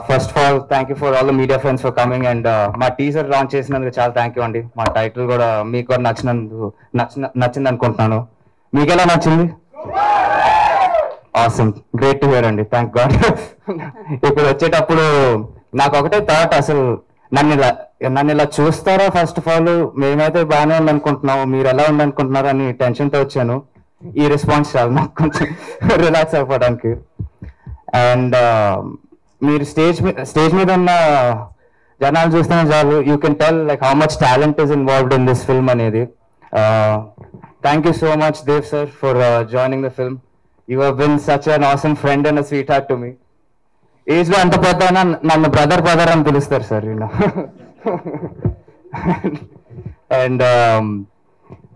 First of all thank you for all the media friends for coming and మా teaser launch చేసినందుకు చాలా thank you అండి. మా title కూడా మీకు కూడా నచ్చింది అనుకుంటున్నాను. మీకు ఎలా నచ్చింది? ఆసమ్, గ్రేట్ టు హియర్ అండి, థ్యాంక్ గాడ్. ఇప్పుడు వచ్చేటప్పుడు నాకు ఒకటే థాట్, అసలు నన్ను ఇలా చూస్తారా? ఫస్ట్ ఆఫ్ ఆల్ మేమైతే బాగానే ఉందనుకుంటున్నాం, మీరు ఎలా ఉందనుకుంటున్నారు అని టెన్షన్తో వచ్చాను. ఈ రెస్పాన్స్ చాలు నాకు కొంచెం రిలాక్స్ అయిపోవడానికి. అండ్ మీరు స్టేజ్ మీద ఉన్న జనాలు చూస్తేనే చాలు, you can tell like how much talent is involved in this film అనేది. Thank you so much Dev sir for joining the film. You have been such an awesome friend and a sweet heart to me. Age లో అంత పెద్ద నన్ను brother అని పిలుస్తారు సార్. And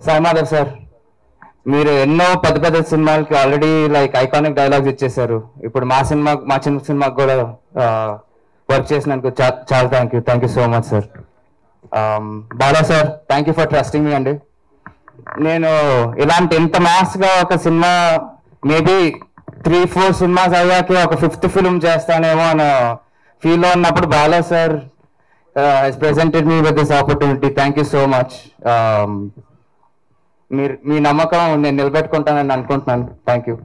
Sai Madhav sir, మీరు ఎన్నో పెద్ద పెద్ద సినిమాలకి ఆల్రెడీ లైక్ ఐకానిక్ డైలాగ్స్ ఇచ్చేసారు. ఇప్పుడు మా చిన్న సినిమాకి కూడా వర్క్ చేసినందుకు చాలా thank you so much sir. Bala sir, thank you for trusting me అండి. నేను ఇలాంటి ఇంత మాస్ గా ఒక సినిమా మేబీ 3-4 సినిమాస్ అయ్యాక ఒక 5th ఫిల్మ్ చేస్తానేమో అని ఫీల్ లో ఉన్నప్పుడు Bala sir has presented me with this opportunity. Thank you so much. మీ నమ్మకం నేను నిలబెట్టుకుంటానని అనుకుంటున్నాను. Thank you.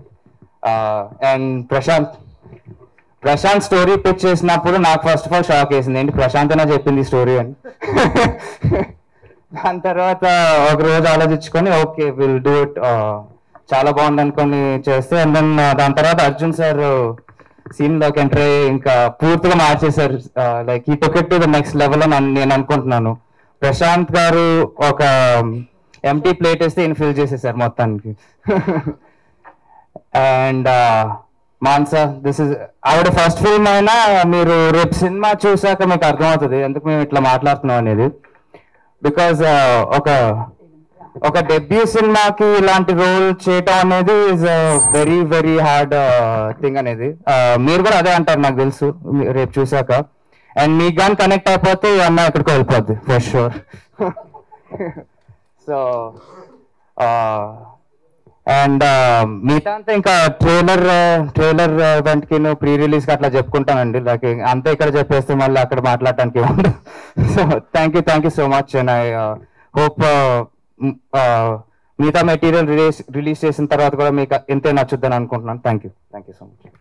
And Prashant story pitch చేసినప్పుడు నాకు ఫస్ట్ ఆఫ్ ఆల్ షాక్ వేసింది, ఏంటి ప్రశాంత్ అనే చెప్పింది స్టోరీ అని. దాని తర్వాత ఒక రోజు ఆలోచించుకొని ఓకే విల్ డూ ఇట్, చాలా బాగుంది అనుకొని చేస్తే, అండ్ దెన్ దాని తర్వాత అర్జున్ సార్ సీన్ లోకి ఎంటర్ అయ్యి ఇంకా పూర్తిగా మార్చేశారు. లైక్ ఈ took it to the next level అని నేను అనుకుంటున్నాను. ప్రశాంత్ గారు ఒక ఎంటీ ప్లేట్ వేస్తే ఈయన ఫిల్ చేసేసారు మొత్తానికి. అండ్ మాన్సా, దిస్ ఇస్ ఆవిడ ఫస్ట్ ఫిల్మ్ అయినా మీరు రేపు సినిమా చూసాక మీకు అర్థమవుతుంది ఎందుకు మేము ఇట్లా మాట్లాడుతున్నాం అనేది. బికాజ్ ఒక డెబ్యూ సినిమాకి ఇలాంటి రోల్ చేయటం అనేది is very very hard thing అనేది. మీరు కూడా అదే అంటారు నాకు తెలుసు రేపు చూసాక. అండ్ మీకు కానీ కనెక్ట్ అయిపోతే ఈ అమ్మాయి ఎక్కడికి వెళ్ళిపోద్ది ఫర్ షూర్. సో అండ్ మిగతా అంతా ఇంకా ట్రైలర్ ఈవెంట్కి ప్రీ రిలీజ్కి అట్లా చెప్పుకుంటానండి. లైక్ అంతా ఇక్కడ చెప్పేస్తే మళ్ళీ అక్కడ మాట్లాడటానికి ఏముంది. So thank you so much. And I hope మిగతా మెటీరియల్ రిలీజ్ చేసిన తర్వాత కూడా మీకు ఇంతే నచ్చుద్దని అనుకుంటున్నాను. Thank you so much.